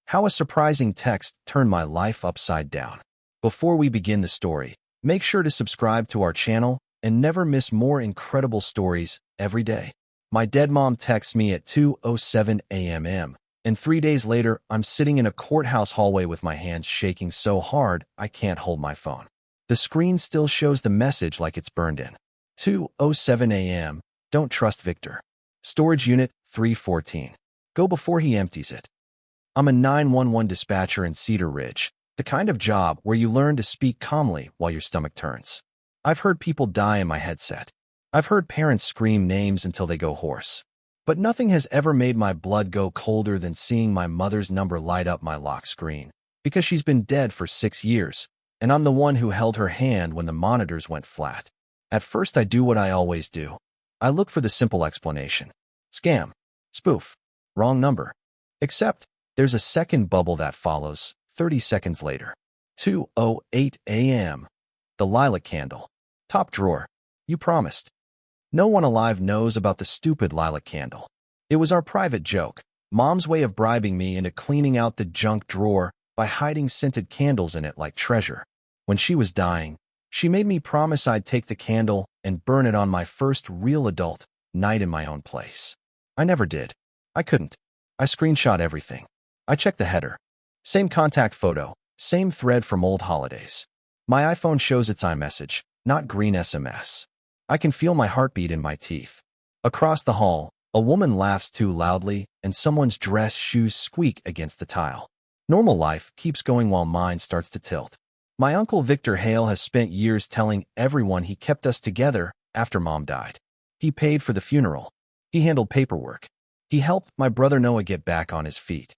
How a surprising text turned my life upside down. Before we begin the story, make sure to subscribe to our channel and never miss more incredible stories every day. My dead mom texts me at 2:07 a.m., and 3 days later, I'm sitting in a courthouse hallway with my hands shaking so hard I can't hold my phone. The screen still shows the message like it's burned in. 2:07 a.m. Don't trust Victor. Storage unit 314. Go before he empties it. I'm a 911 dispatcher in Cedar Ridge, the kind of job where you learn to speak calmly while your stomach turns. I've heard people die in my headset. I've heard parents scream names until they go hoarse. But nothing has ever made my blood go colder than seeing my mother's number light up my lock screen, because she's been dead for 6 years, and I'm the one who held her hand when the monitors went flat. At first, I do what I always do. I look for the simple explanation. Scam. Spoof. Wrong number. Except, there's a second bubble that follows, 30 seconds later. 2:08 a.m. The lilac candle. Top drawer. You promised. No one alive knows about the stupid lilac candle. It was our private joke, Mom's way of bribing me into cleaning out the junk drawer by hiding scented candles in it like treasure. When she was dying, she made me promise I'd take the candle and burn it on my first real adult night in my own place. I never did. I couldn't. I screenshot everything. I checked the header. Same contact photo, same thread from old holidays. My iPhone shows its iMessage, not green SMS. I can feel my heartbeat in my teeth. Across the hall, a woman laughs too loudly and someone's dress shoes squeak against the tile. Normal life keeps going while mine starts to tilt. My uncle Victor Hale has spent years telling everyone he kept us together after Mom died. He paid for the funeral. He handled paperwork. He helped my brother Noah get back on his feet.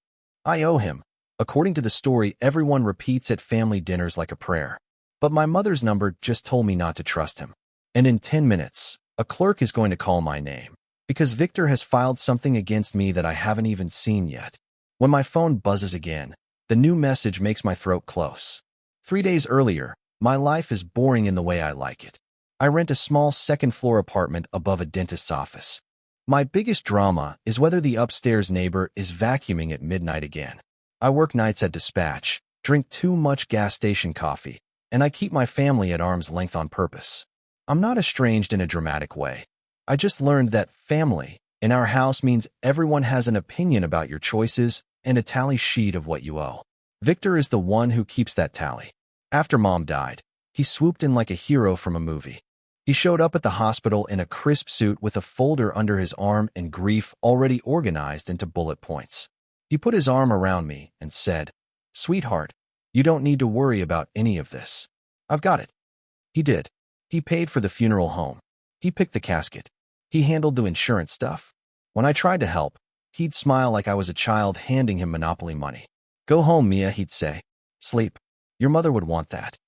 I owe him. According to the story, everyone repeats at family dinners like a prayer. But my mother's number just told me not to trust him. And in 10 minutes, a clerk is going to call my name, because Victor has filed something against me that I haven't even seen yet. When my phone buzzes again, the new message makes my throat close. 3 days earlier, my life is boring in the way I like it. I rent a small second-floor apartment above a dentist's office. My biggest drama is whether the upstairs neighbor is vacuuming at midnight again. I work nights at dispatch, drink too much gas station coffee, and I keep my family at arm's length on purpose. I'm not estranged in a dramatic way. I just learned that family in our house means everyone has an opinion about your choices and a tally sheet of what you owe. Victor is the one who keeps that tally. After Mom died, he swooped in like a hero from a movie. He showed up at the hospital in a crisp suit with a folder under his arm and grief already organized into bullet points. He put his arm around me and said, "Sweetheart, you don't need to worry about any of this. I've got it." He did. He paid for the funeral home. He picked the casket. He handled the insurance stuff. When I tried to help, he'd smile like I was a child handing him Monopoly money. "Go home, Mia," he'd say. "Sleep. Your mother would want that."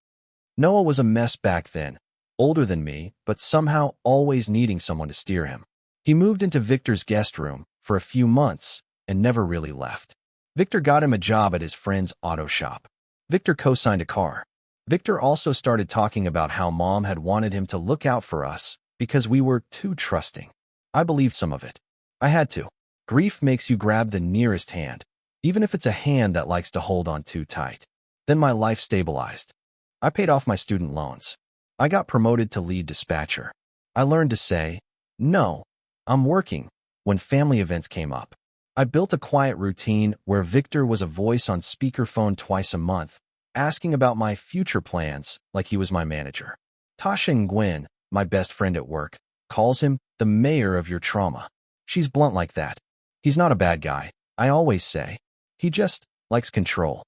Noah was a mess back then, older than me, but somehow always needing someone to steer him. He moved into Victor's guest room for a few months and never really left. Victor got him a job at his friend's auto shop. Victor co-signed a car. Victor also started talking about how Mom had wanted him to look out for us because we were too trusting. I believed some of it. I had to. Grief makes you grab the nearest hand, even if it's a hand that likes to hold on too tight. Then my life stabilized. I paid off my student loans. I got promoted to lead dispatcher. I learned to say, "No, I'm working," when family events came up. I built a quiet routine where Victor was a voice on speakerphone twice a month, asking about my future plans like he was my manager. Tasha and Gwen, my best friend at work, calls him the mayor of your trauma. She's blunt like that. He's not a bad guy, I always say. He just likes control.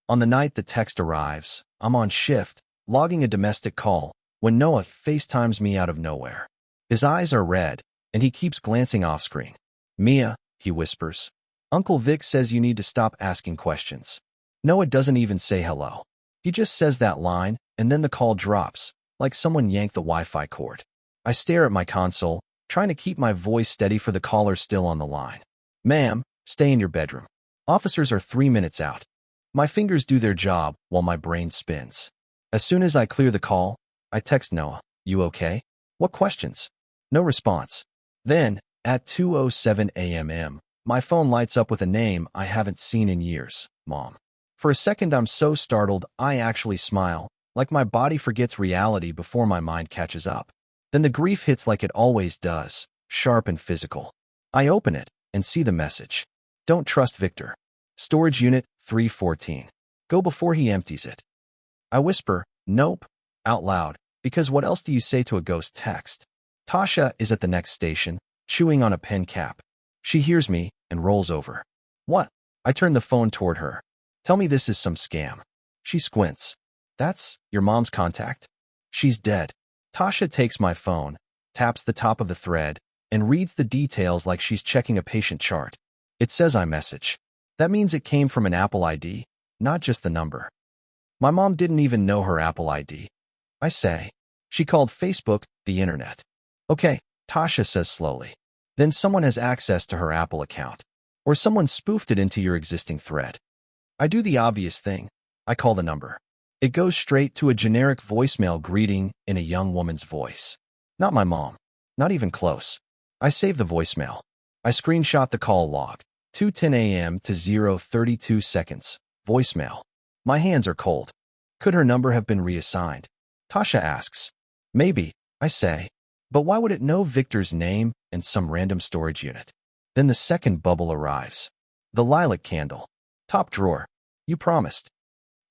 On the night the text arrives, I'm on shift, logging a domestic call, when Noah FaceTimes me out of nowhere. His eyes are red, and he keeps glancing off-screen. "Mia," he whispers. "Uncle Vic says you need to stop asking questions." Noah doesn't even say hello. He just says that line, and then the call drops, like someone yanked the Wi-Fi cord. I stare at my console, trying to keep my voice steady for the caller still on the line. "Ma'am, stay in your bedroom. Officers are 3 minutes out." My fingers do their job while my brain spins. As soon as I clear the call, I text Noah, "You okay? What questions?" No response. Then, at 2:07 a.m., My phone lights up with a name I haven't seen in years, Mom. For a second, I'm so startled, I actually smile, like my body forgets reality before my mind catches up. Then the grief hits like it always does, sharp and physical. I open it and see the message. Don't trust Victor. Storage unit 314. Go before he empties it. I whisper, nope, out loud, because what else do you say to a ghost text? Tasha is at the next station, chewing on a pen cap. She hears me and rolls over. What? I turn the phone toward her. Tell me this is some scam. She squints. That's your mom's contact? She's dead. Tasha takes my phone, taps the top of the thread, and reads the details like she's checking a patient chart. It says iMessage. That means it came from an Apple ID, not just the number. My mom didn't even know her Apple ID. I say. She called Facebook the internet. Okay, Tasha says slowly. Then someone has access to her Apple account. Or someone spoofed it into your existing thread. I do the obvious thing. I call the number. It goes straight to a generic voicemail greeting in a young woman's voice. Not my mom. Not even close. I save the voicemail. I screenshot the call log. 2:10 a.m. to 0:32 seconds. Voicemail. My hands are cold. Could her number have been reassigned? Tasha asks. Maybe, I say. But why would it know Victor's name and some random storage unit? Then the second bubble arrives. The lilac candle. Top drawer. You promised.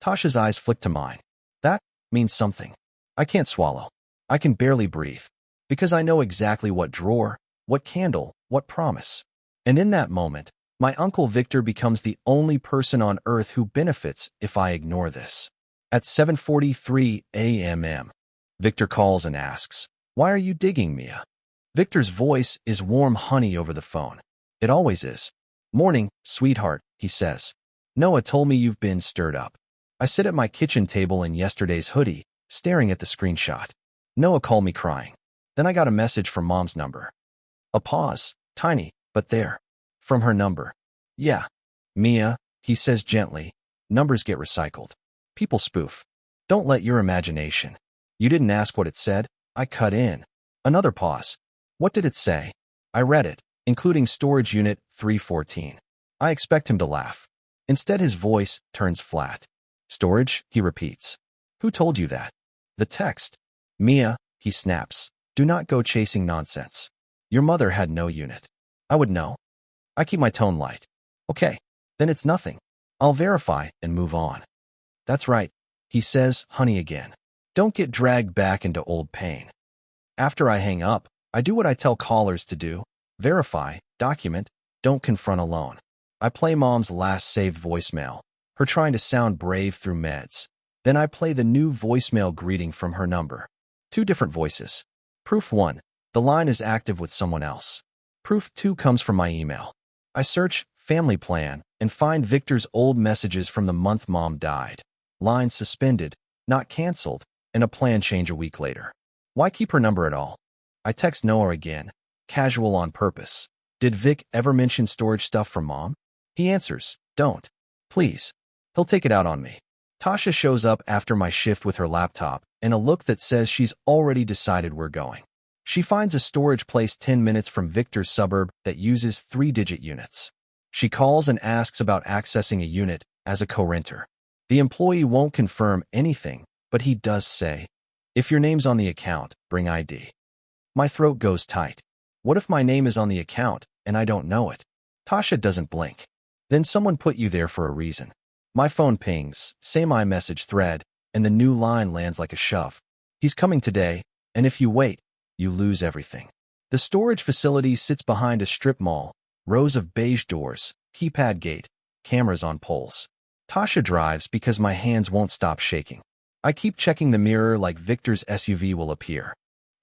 Tasha's eyes flick to mine. That means something. I can't swallow. I can barely breathe. Because I know exactly what drawer, what candle, what promise. And in that moment, my Uncle Victor becomes the only person on earth who benefits if I ignore this. At 7:43 a.m., Victor calls and asks, Why are you digging, Mia? Victor's voice is warm honey over the phone. It always is. Morning, sweetheart, he says. Noah told me you've been stirred up. I sit at my kitchen table in yesterday's hoodie, staring at the screenshot. Noah called me crying. Then I got a message from Mom's number. A pause, tiny, but there. From her number. Yeah. Mia, he says gently. Numbers get recycled. People spoof. Don't let your imagination. You didn't ask what it said. I cut in. Another pause. What did it say? I read it, including storage unit 314. I expect him to laugh. Instead, his voice turns flat. Storage, he repeats. Who told you that? The text. Mia, he snaps. Do not go chasing nonsense. Your mother had no unit. I would know. I keep my tone light. Okay, then it's nothing. I'll verify and move on. That's right, he says, honey again. Don't get dragged back into old pain. After I hang up, I do what I tell callers to do. Verify, document, don't confront alone. I play Mom's last saved voicemail, her trying to sound brave through meds. Then I play the new voicemail greeting from her number. 2 different voices. Proof 1, the line is active with someone else. Proof 2 comes from my email. I search family plan and find Victor's old messages from the month Mom died. Line suspended, not canceled, and a plan change a week later. Why keep her number at all? I text Noah again, casual on purpose. Did Vic ever mention storage stuff from Mom? He answers, don't. Please. He'll take it out on me. Tasha shows up after my shift with her laptop and a look that says she's already decided we're going. She finds a storage place 10 minutes from Victor's suburb that uses 3-digit units. She calls and asks about accessing a unit as a co-renter. The employee won't confirm anything, but he does say, if your name's on the account, bring ID. My throat goes tight. What if my name is on the account and I don't know it? Tasha doesn't blink. Then someone put you there for a reason. My phone pings, same iMessage thread, and the new line lands like a shove. He's coming today, and if you wait, you lose everything. The storage facility sits behind a strip mall, rows of beige doors, keypad gate, cameras on poles. Tasha drives because my hands won't stop shaking. I keep checking the mirror like Victor's SUV will appear.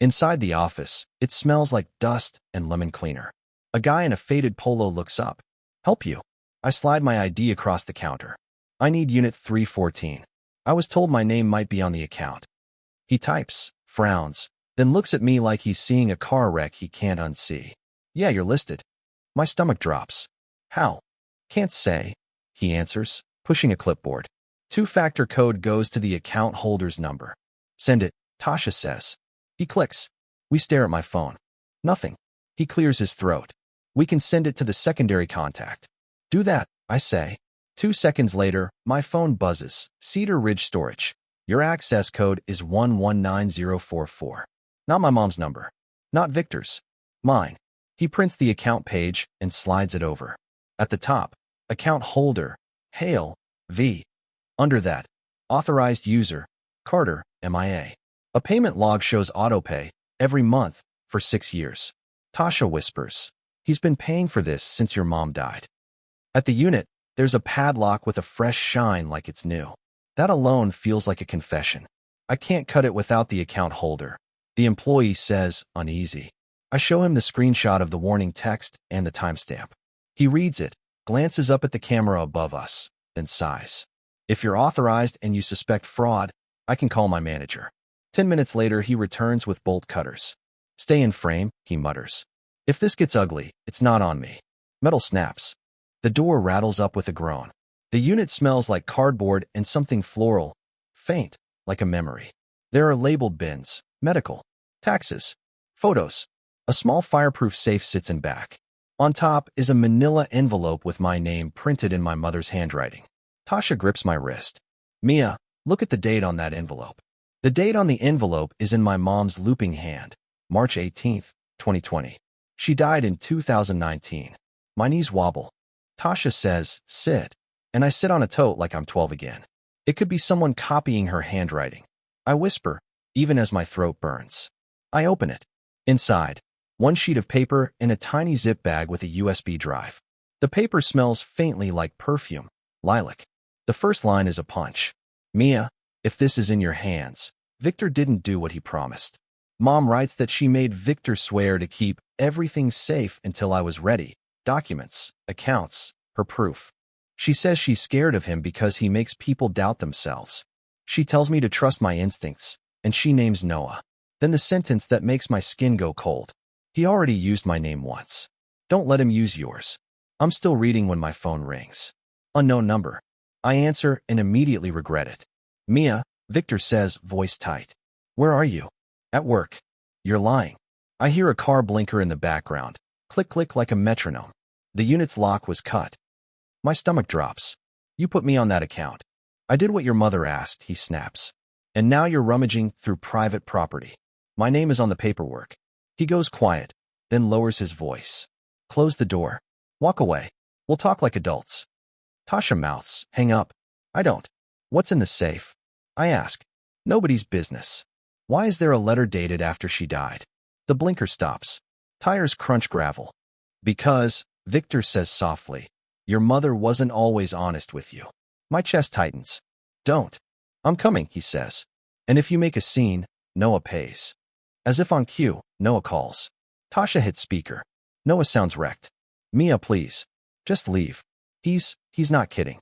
Inside the office, it smells like dust and lemon cleaner. A guy in a faded polo looks up. Help you. I slide my ID across the counter. I need unit 314. I was told my name might be on the account. He types, frowns, then looks at me like he's seeing a car wreck he can't unsee. Yeah, you're listed. My stomach drops. How? Can't say, he answers, pushing a clipboard. 2-factor code goes to the account holder's number. Send it, Tasha says. He clicks. We stare at my phone. Nothing. He clears his throat. We can send it to the secondary contact. Do that, I say. 2 seconds later, my phone buzzes. Cedar Ridge Storage. Your access code is 119044. Not my mom's number. Not Victor's. Mine. He prints the account page and slides it over. At the top, account holder, Hale, V. Under that, authorized user, Carter, MIA. A payment log shows autopay, every month, for 6 years. Tasha whispers, he's been paying for this since your mom died. At the unit, there's a padlock with a fresh shine like it's new. That alone feels like a confession. I can't cut it without the account holder. The employee says, uneasy. I show him the screenshot of the warning text and the timestamp. He reads it, glances up at the camera above us, then sighs. If you're authorized and you suspect fraud, I can call my manager. 10 minutes later, he returns with bolt cutters. Stay in frame, he mutters. If this gets ugly, it's not on me. Metal snaps. The door rattles up with a groan. The unit smells like cardboard and something floral, faint, like a memory. There are labeled bins, medical, taxes, photos. A small fireproof safe sits in back. On top is a manila envelope with my name printed in my mother's handwriting. Tasha grips my wrist. Mia, look at the date on that envelope. The date on the envelope is in my mom's looping hand, March 18th, 2020. She died in 2019. My knees wobble. Tasha says, sit. And I sit on a tote like I'm 12 again. It could be someone copying her handwriting. I whisper, even as my throat burns. I open it. Inside, one sheet of paper and a tiny zip bag with a USB drive. The paper smells faintly like perfume, lilac. The first line is a punch. Mia, if this is in your hands, Victor didn't do what he promised. Mom writes that she made Victor swear to keep everything safe until I was ready. Documents, accounts, her proof. She says she's scared of him because he makes people doubt themselves. She tells me to trust my instincts, and she names Noah. Then the sentence that makes my skin go cold. He already used my name once. Don't let him use yours. I'm still reading when my phone rings. Unknown number. I answer and immediately regret it. Mia, Victor says, voice tight. Where are you? At work. You're lying. I hear a car blinker in the background. Click, click like a metronome. The unit's lock was cut. My stomach drops. You put me on that account. I did what your mother asked, he snaps. And now you're rummaging through private property. My name is on the paperwork. He goes quiet, then lowers his voice. Close the door. Walk away. We'll talk like adults. Tasha mouths, hang up. I don't. What's in the safe? I ask. Nobody's business. Why is there a letter dated after she died? The blinker stops. Tires crunch gravel. Because, Victor says softly, your mother wasn't always honest with you. My chest tightens. Don't. I'm coming, he says. And if you make a scene, Noah pays. As if on cue, Noah calls. Tasha hits speaker. Noah sounds wrecked. Mia, please. Just leave. He's not kidding.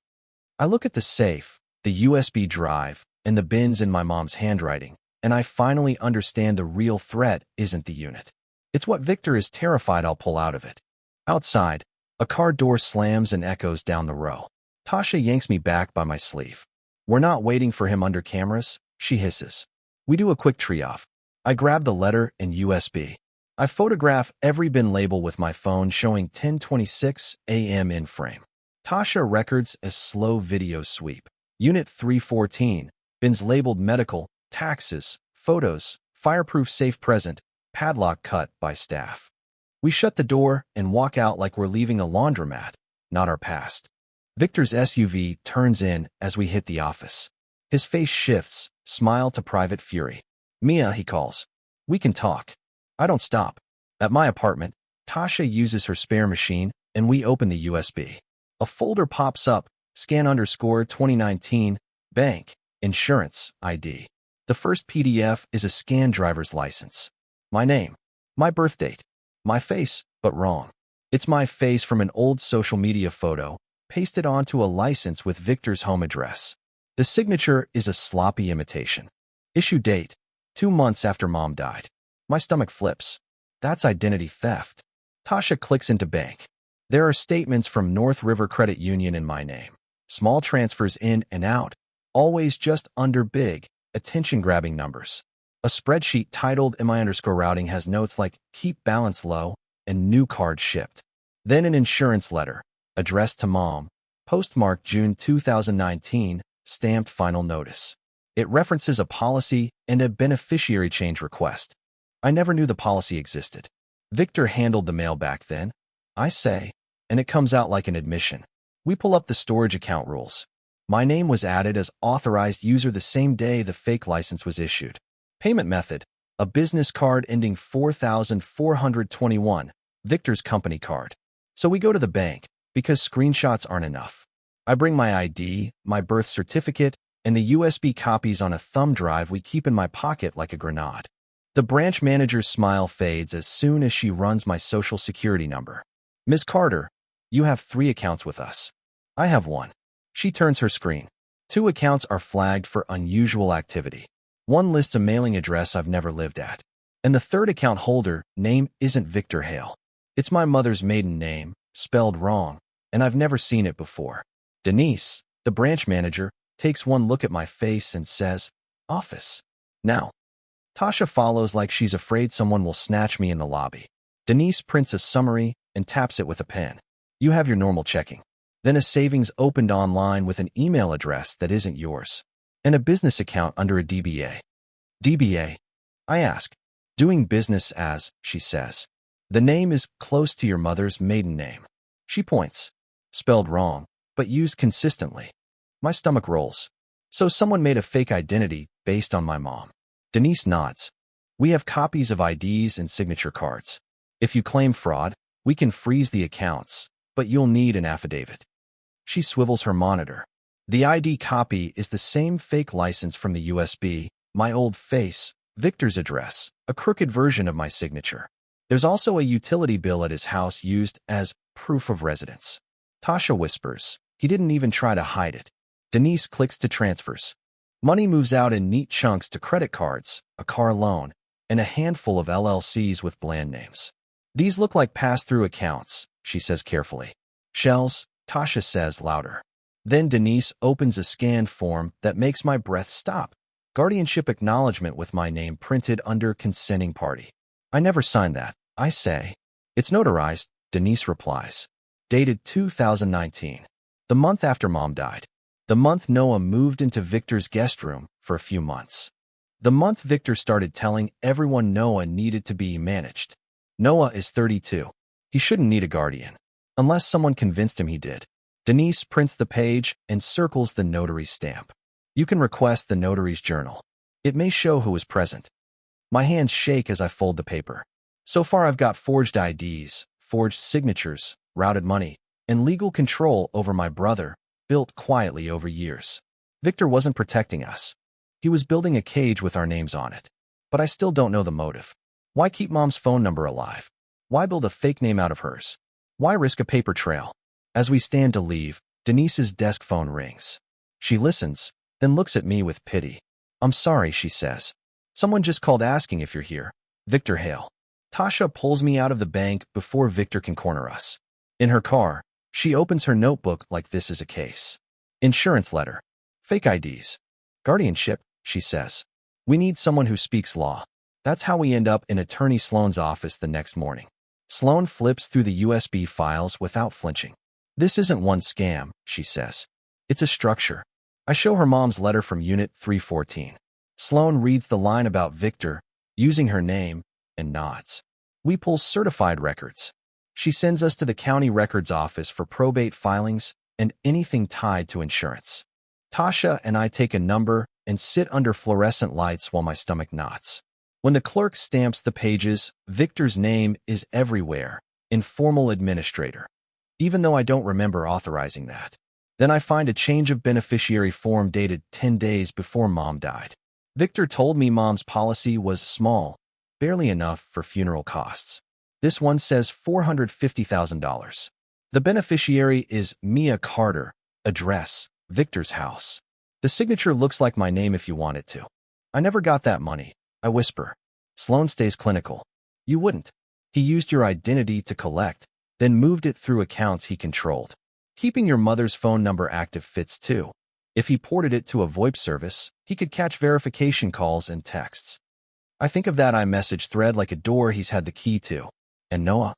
I look at the safe, the USB drive, and the bins in my mom's handwriting, and I finally understand the real threat isn't the unit. It's what Victor is terrified I'll pull out of it. Outside, a car door slams and echoes down the row. Tasha yanks me back by my sleeve. We're not waiting for him under cameras, she hisses. We do a quick tree-off. I grab the letter and USB. I photograph every bin label with my phone showing 10:26 a.m. in frame. Tasha records a slow video sweep. Unit 314, bins labeled medical, taxes, photos, fireproof safe present, padlock cut by staff. We shut the door and walk out like we're leaving a laundromat, not our past. Victor's SUV turns in as we hit the office. His face shifts, smile to private fury. Mia, he calls. We can talk. I don't stop. At my apartment, Tasha uses her spare machine, and we open the USB. A folder pops up, scan_2019, bank, insurance, ID. The first PDF is a scanned driver's license. My name. My birth date. My face, but wrong. It's my face from an old social media photo, pasted onto a license with Victor's home address. The signature is a sloppy imitation. Issue date, 2 months after Mom died. My stomach flips. That's identity theft. Tasha clicks into bank. There are statements from North River Credit Union in my name. Small transfers in and out, always just under big, attention-grabbing numbers. A spreadsheet titled MI_routing has notes like keep balance low and new card shipped. Then an insurance letter, addressed to Mom, postmarked June 2019, stamped final notice. It references a policy and a beneficiary change request. I never knew the policy existed. Victor handled the mail back then, I say, and it comes out like an admission. We pull up the storage account rules. My name was added as authorized user the same day the fake license was issued. Payment method, a business card ending 4421, Victor's company card. So we go to the bank, because screenshots aren't enough. I bring my ID, my birth certificate, and the USB copies on a thumb drive we keep in my pocket like a grenade. The branch manager's smile fades as soon as she runs my social security number. Ms. Carter, you have 3 accounts with us. I have 1. She turns her screen. 2 accounts are flagged for unusual activity. 1 lists a mailing address I've never lived at. And the 3rd account holder name isn't Victor Hale. It's my mother's maiden name, spelled wrong, and I've never seen it before. Denise, the branch manager, takes one look at my face and says, "Office." Now. Tasha follows like she's afraid someone will snatch me in the lobby. Denise prints a summary and taps it with a pen. You have your normal checking. Then a savings opened online with an email address that isn't yours. And a business account under a DBA. DBA? I ask. Doing business as, she says. The name is close to your mother's maiden name. She points. Spelled wrong, but used consistently. My stomach rolls. So someone made a fake identity based on my mom. Denise nods. We have copies of IDs and signature cards. If you claim fraud, we can freeze the accounts, but you'll need an affidavit. She swivels her monitor. The ID copy is the same fake license from the USB, my old face, Victor's address, a crooked version of my signature. There's also a utility bill at his house used as proof of residence. Tasha whispers. He didn't even try to hide it. Denise clicks to transfers. Money moves out in neat chunks to credit cards, a car loan, and a handful of LLCs with bland names. These look like pass-through accounts, she says carefully. Shells, Tasha says louder. Then Denise opens a scanned form that makes my breath stop. Guardianship acknowledgement with my name printed under consenting party. I never signed that, I say. It's notarized, Denise replies. Dated 2019. The month after Mom died. The month Noah moved into Victor's guest room for a few months. The month Victor started telling everyone Noah needed to be managed. Noah is 32. He shouldn't need a guardian. Unless someone convinced him he did. Denise prints the page and circles the notary's stamp. You can request the notary's journal. It may show who was present. My hands shake as I fold the paper. So far I've got forged IDs, forged signatures, routed money, and legal control over my brother, built quietly over years. Victor wasn't protecting us. He was building a cage with our names on it. But I still don't know the motive. Why keep Mom's phone number alive? Why build a fake name out of hers? Why risk a paper trail? As we stand to leave, Denise's desk phone rings. She listens, then looks at me with pity. I'm sorry, she says. Someone just called asking if you're here. Victor Hale. Tasha pulls me out of the bank before Victor can corner us. In her car, she opens her notebook like this is a case. Insurance letter. Fake IDs. Guardianship, she says. We need someone who speaks law. That's how we end up in Attorney Sloan's office the next morning. Sloan flips through the USB files without flinching. This isn't one scam, she says. It's a structure. I show her Mom's letter from Unit 314. Sloan reads the line about Victor, using her name, and nods. We pull certified records. She sends us to the county records office for probate filings and anything tied to insurance. Tasha and I take a number and sit under fluorescent lights while my stomach knots. When the clerk stamps the pages, Victor's name is everywhere, informal administrator. Even though I don't remember authorizing that. Then I find a change of beneficiary form dated 10 days before Mom died. Victor told me Mom's policy was small, barely enough for funeral costs. This one says $450,000. The beneficiary is Mia Carter, address, Victor's house. The signature looks like my name if you want it to. I never got that money, I whisper. Sloan stays clinical. You wouldn't. He used your identity to collect, then moved it through accounts he controlled. Keeping your mother's phone number active fits too. If he ported it to a VoIP service, he could catch verification calls and texts. I think of that iMessage thread like a door he's had the key to. And Noah?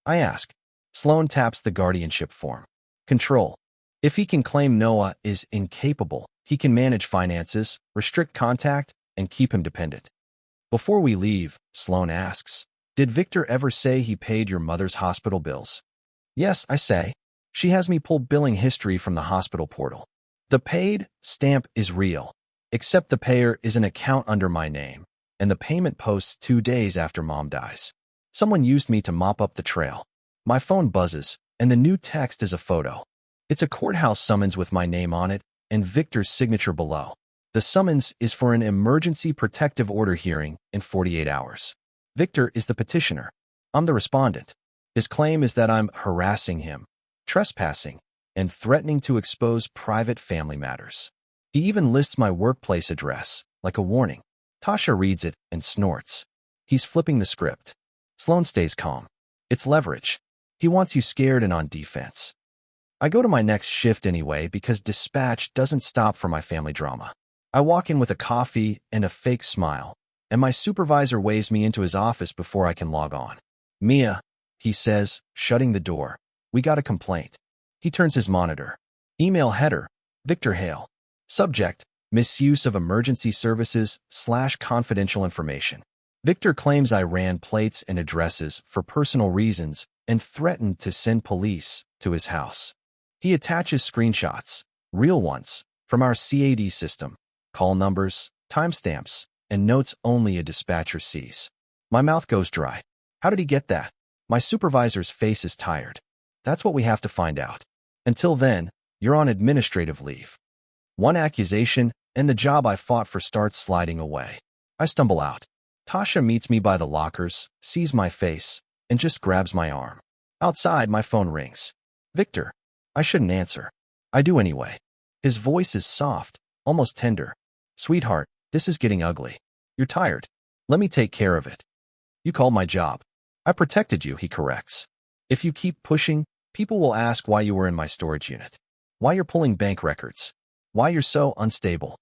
I ask. Sloan taps the guardianship form. Control. If he can claim Noah is incapable, he can manage finances, restrict contact, and keep him dependent. Before we leave, Sloan asks, "Did Victor ever say he paid your mother's hospital bills?" "Yes," I say. She has me pull billing history from the hospital portal. The paid stamp is real, except the payer is an account under my name, and the payment posts 2 days after Mom dies. Someone used me to mop up the trail. My phone buzzes, and the new text is a photo. It's a courthouse summons with my name on it and Victor's signature below. The summons is for an emergency protective order hearing in 48 hours. Victor is the petitioner. I'm the respondent. His claim is that I'm harassing him, trespassing, and threatening to expose private family matters. He even lists my workplace address, like a warning. Tasha reads it and snorts. He's flipping the script. Sloan stays calm. It's leverage. He wants you scared and on defense. I go to my next shift anyway because dispatch doesn't stop for my family drama. I walk in with a coffee and a fake smile, and my supervisor waves me into his office before I can log on. "Mia," he says, shutting the door. "We got a complaint." He turns his monitor. Email header, Victor Hale. Subject, misuse of emergency services/confidential information. Victor claims I ran plates and addresses for personal reasons and threatened to send police to his house. He attaches screenshots, real ones, from our CAD system, call numbers, timestamps, and notes only a dispatcher sees. My mouth goes dry. How did he get that? My supervisor's face is tired. That's what we have to find out. Until then, you're on administrative leave. One accusation, and the job I fought for starts sliding away. I stumble out. Tasha meets me by the lockers, sees my face, and just grabs my arm. Outside, my phone rings. Victor. I shouldn't answer. I do anyway. His voice is soft, almost tender. "Sweetheart, this is getting ugly. You're tired. Let me take care of it." "You called my job. I protected you," he corrects. "If you keep pushing, people will ask why you were in my storage unit, why you're pulling bank records, why you're so unstable."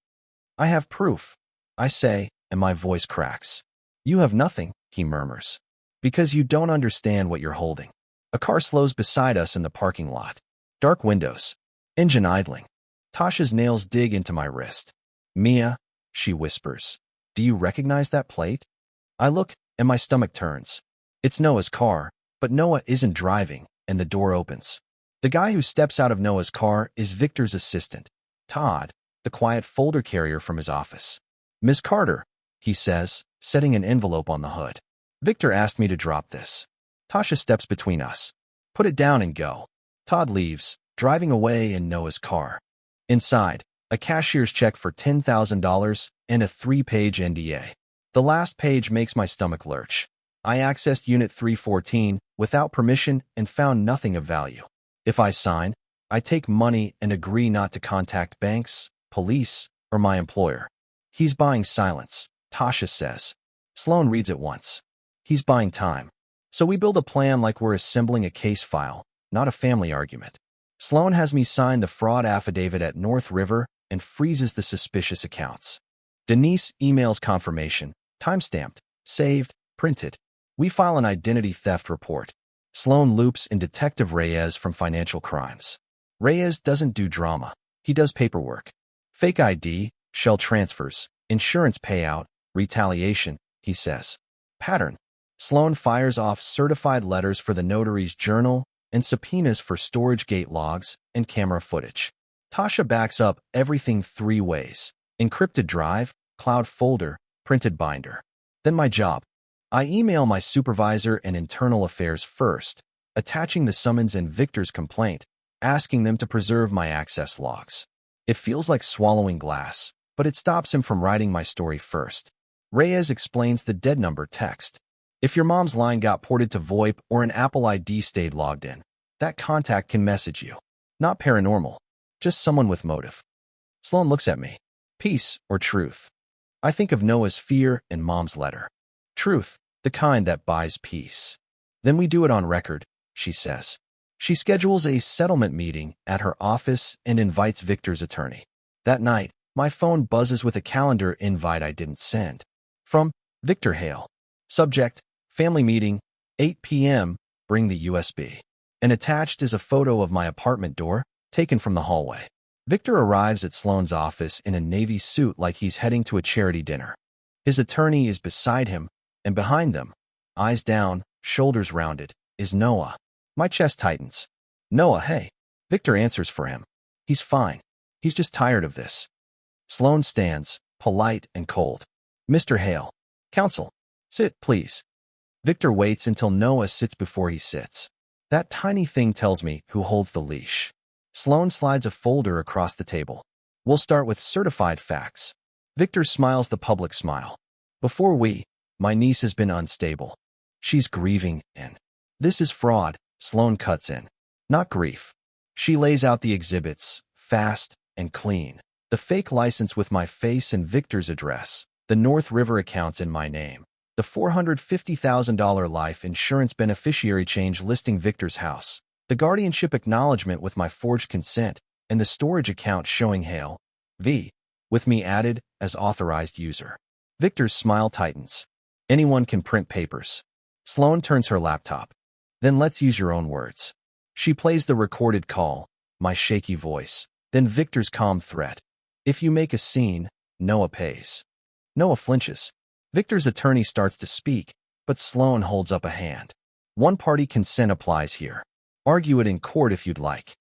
"I have proof," I say, and my voice cracks. "You have nothing," he murmurs. "Because you don't understand what you're holding." A car slows beside us in the parking lot. Dark windows. Engine idling. Tasha's nails dig into my wrist. "Mia," she whispers. "Do you recognize that plate?" I look, and my stomach turns. It's Noah's car, but Noah isn't driving, and the door opens. The guy who steps out of Noah's car is Victor's assistant, Todd, the quiet folder carrier from his office. "Miss Carter," he says, setting an envelope on the hood. "Victor asked me to drop this." Tasha steps between us. "Put it down and go." Todd leaves, driving away in Noah's car. Inside, a cashier's check for $10,000 and a 3-page NDA. The last page makes my stomach lurch. I accessed Unit 314 without permission and found nothing of value. If I sign, I take money and agree not to contact banks, police, or my employer. "He's buying silence," Tasha says. Sloan reads it once. "He's buying time." So we build a plan like we're assembling a case file, not a family argument. Sloan has me sign the fraud affidavit at North River and freezes the suspicious accounts. Denise emails confirmation, timestamped, saved, printed. We file an identity theft report. Sloan loops in Detective Reyes from Financial Crimes. Reyes doesn't do drama. He does paperwork. Fake ID, shell transfers, insurance payout, retaliation, he says. Pattern. Sloan fires off certified letters for the notary's journal and subpoenas for storage gate logs and camera footage. Tasha backs up everything 3 ways: encrypted drive, cloud folder, printed binder. Then my job. I email my supervisor and internal affairs first, attaching the summons and Victor's complaint, asking them to preserve my access logs. It feels like swallowing glass, but it stops him from writing my story first. Reyes explains the dead number text. If your mom's line got ported to VoIP or an Apple ID stayed logged in, that contact can message you. Not paranormal, just someone with motive. Sloan looks at me. Peace or truth? I think of Noah's fear and Mom's letter. Truth, the kind that buys peace. Then we do it on record, she says. She schedules a settlement meeting at her office and invites Victor's attorney. That night, my phone buzzes with a calendar invite I didn't send. From Victor Hale. Subject, family meeting, 8 p.m., bring the USB. and attached is a photo of my apartment door, taken from the hallway. Victor arrives at Sloane's office in a navy suit like he's heading to a charity dinner. His attorney is beside him, and behind them, eyes down, shoulders rounded, is Noah. My chest tightens. Noah, hey. Victor answers for him. He's fine. He's just tired of this. Sloane stands, polite and cold. Mr. Hale. Counsel. Sit, please. Victor waits until Noah sits before he sits. That tiny thing tells me who holds the leash. Sloane slides a folder across the table. We'll start with certified facts. Victor smiles the public smile. Before my niece has been unstable. She's grieving, and this is fraud, Sloane cuts in. Not grief. She lays out the exhibits, fast and clean. The fake license with my face and Victor's address. The North River accounts in my name. The $450,000 life insurance beneficiary change listing Victor's house. The guardianship acknowledgement with my forged consent, and the storage account showing Hale V. with me added as authorized user. Victor's smile tightens. Anyone can print papers. Sloane turns her laptop. Then let's use your own words. She plays the recorded call, my shaky voice, then Victor's calm threat. If you make a scene, Noah pays. Noah flinches. Victor's attorney starts to speak, but Sloane holds up a hand. One-party consent applies here. Argue it in court if you'd like.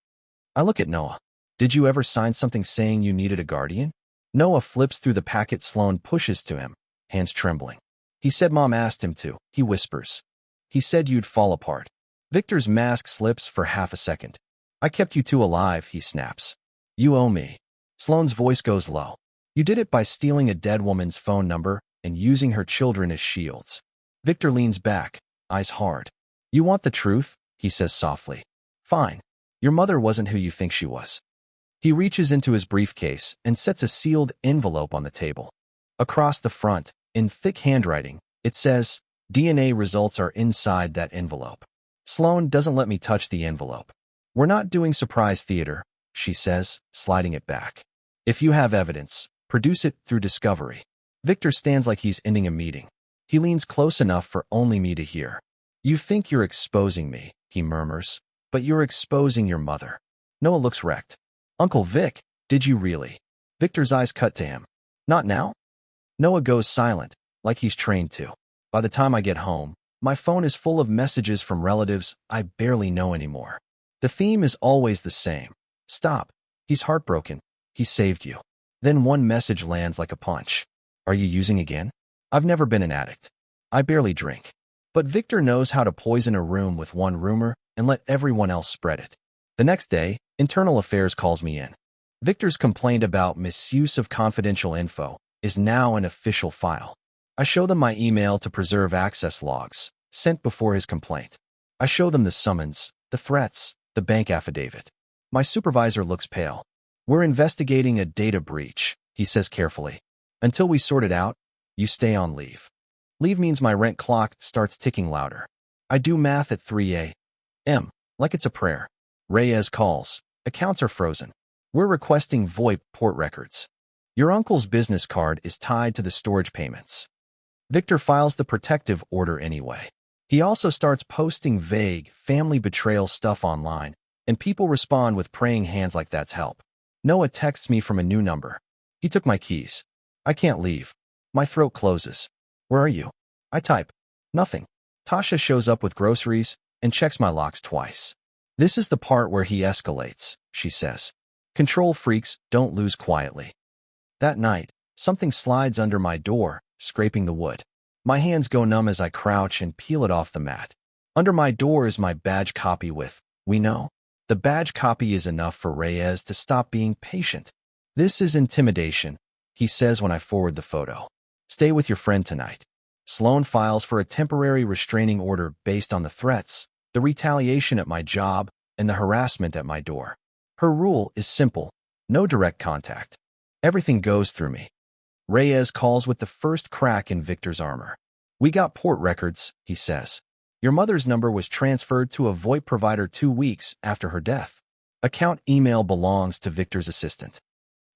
I look at Noah. Did you ever sign something saying you needed a guardian? Noah flips through the packet Sloane pushes to him, hands trembling. He said Mom asked him to, he whispers. He said you'd fall apart. Victor's mask slips for half a second. I kept you two alive, he snaps. You owe me. Sloane's voice goes low. You did it by stealing a dead woman's phone number and using her children as shields. Victor leans back, eyes hard. You want the truth? He says softly. Fine. Your mother wasn't who you think she was. He reaches into his briefcase and sets a sealed envelope on the table. Across the front, in thick handwriting, it says, DNA results are inside that envelope. Sloane doesn't let me touch the envelope. We're not doing surprise theater, she says, sliding it back. If you have evidence, produce it through discovery. Victor stands like he's ending a meeting. He leans close enough for only me to hear. You think you're exposing me, he murmurs, but you're exposing your mother. Noah looks wrecked. Uncle Vic, did you really? Victor's eyes cut to him. Not now? Noah goes silent, like he's trained to. By the time I get home, my phone is full of messages from relatives I barely know anymore. The theme is always the same. Stop. He's heartbroken. He saved you. Then one message lands like a punch. Are you using again? I've never been an addict. I barely drink. But Victor knows how to poison a room with one rumor and let everyone else spread it. The next day, Internal Affairs calls me in. Victor's complaint about misuse of confidential info is now an official file. I show them my email to preserve access logs, sent before his complaint. I show them the summons, the threats, the bank affidavit. My supervisor looks pale. We're investigating a data breach, he says carefully. Until we sort it out, you stay on leave. Leave means my rent clock starts ticking louder. I do math at 3 a.m., like it's a prayer. Reyes calls. Accounts are frozen. We're requesting VoIP port records. Your uncle's business card is tied to the storage payments. Victor files the protective order anyway. He also starts posting vague, family betrayal stuff online, and people respond with praying hands like that's help. Noah texts me from a new number. He took my keys. I can't leave. My throat closes. Where are you? I type. Nothing. Tasha shows up with groceries and checks my locks twice. This is the part where he escalates, she says. Control freaks don't lose quietly. That night, something slides under my door, scraping the wood. My hands go numb as I crouch and peel it off the mat. Under my door is my badge copy with, we know. The badge copy is enough for Reyes to stop being patient. This is intimidation, he says when I forward the photo. Stay with your friend tonight. Sloane files for a temporary restraining order based on the threats, the retaliation at my job, and the harassment at my door. Her rule is simple. No direct contact. Everything goes through me. Reyes calls with the first crack in Victor's armor. We got port records, he says. Your mother's number was transferred to a VoIP provider 2 weeks after her death. Account email belongs to Victor's assistant,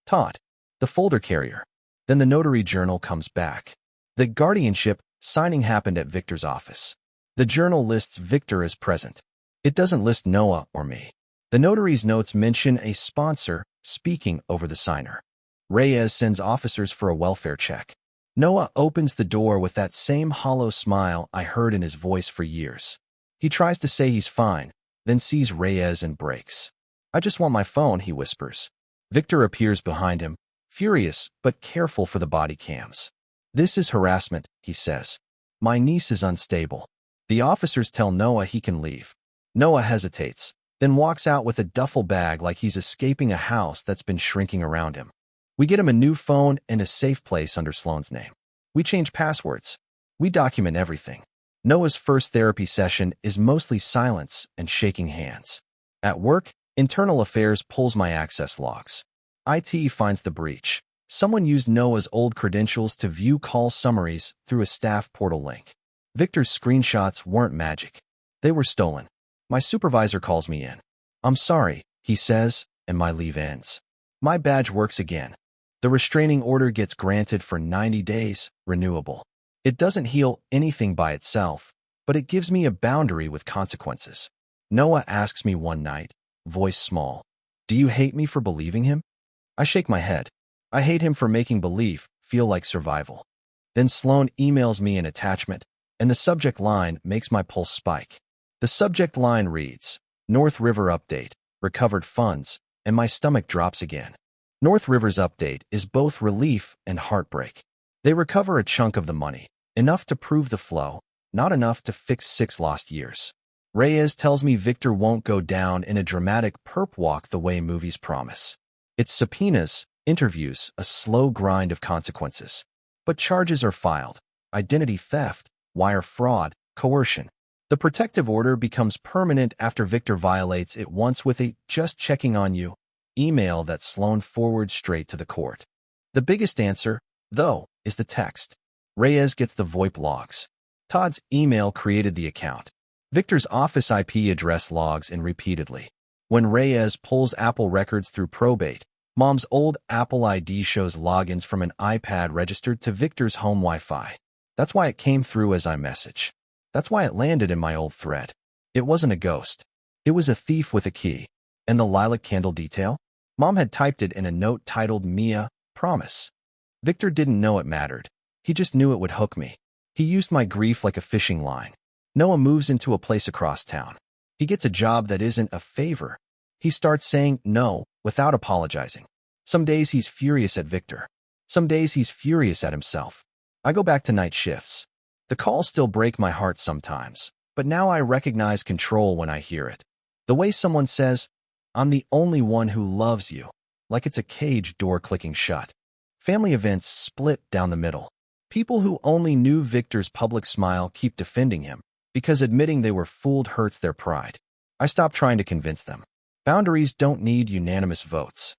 Todd, the folder carrier. Then the notary journal comes back. The guardianship signing happened at Victor's office. The journal lists Victor as present. It doesn't list Noah or me. The notary's notes mention a sponsor speaking over the signer. Reyes sends officers for a welfare check. Noah opens the door with that same hollow smile I heard in his voice for years. He tries to say he's fine, then sees Reyes and breaks. "I just want my phone," he whispers. Victor appears behind him, furious but careful for the body cams. "This is harassment," he says. "My niece is unstable." The officers tell Noah he can leave. Noah hesitates, then walks out with a duffel bag like he's escaping a house that's been shrinking around him. We get him a new phone and a safe place under Sloane's name. We change passwords. We document everything. Noah's first therapy session is mostly silence and shaking hands. At work, Internal Affairs pulls my access logs. IT finds the breach. Someone used Noah's old credentials to view call summaries through a staff portal link. Victor's screenshots weren't magic. They were stolen. My supervisor calls me in. "I'm sorry," he says, and my leave ends. My badge works again. The restraining order gets granted for 90 days, renewable. It doesn't heal anything by itself, but it gives me a boundary with consequences. Noah asks me one night, voice small, "Do you hate me for believing him?" I shake my head. I hate him for making belief feel like survival. Then Sloane emails me an attachment, and the subject line makes my pulse spike. The subject line reads, "North River Update, Recovered Funds," and my stomach drops again. North River's update is both relief and heartbreak. They recover a chunk of the money, enough to prove the flow, not enough to fix 6 lost years. Reyes tells me Victor won't go down in a dramatic perp walk the way movies promise. It's subpoenas, interviews, a slow grind of consequences. But charges are filed: identity theft, wire fraud, coercion. The protective order becomes permanent after Victor violates it once with a "just checking on you" email that Sloane forwards straight to the court. The biggest answer, though, is the text. Reyes gets the VoIP logs. Todd's email created the account. Victor's office IP address logs in repeatedly. When Reyes pulls Apple records through probate, Mom's old Apple ID shows logins from an iPad registered to Victor's home Wi-Fi. That's why it came through as iMessage. That's why it landed in my old thread. It wasn't a ghost. It was a thief with a key. And the lilac candle detail? Mom had typed it in a note titled "Mia, Promise." Victor didn't know it mattered. He just knew it would hook me. He used my grief like a fishing line. Noah moves into a place across town. He gets a job that isn't a favor. He starts saying no without apologizing. Some days he's furious at Victor. Some days he's furious at himself. I go back to night shifts. The calls still break my heart sometimes, but now I recognize control when I hear it. The way someone says, "I'm the only one who loves you," like it's a cage door clicking shut. Family events split down the middle. People who only knew Victor's public smile keep defending him, because admitting they were fooled hurts their pride. I stop trying to convince them. Boundaries don't need unanimous votes.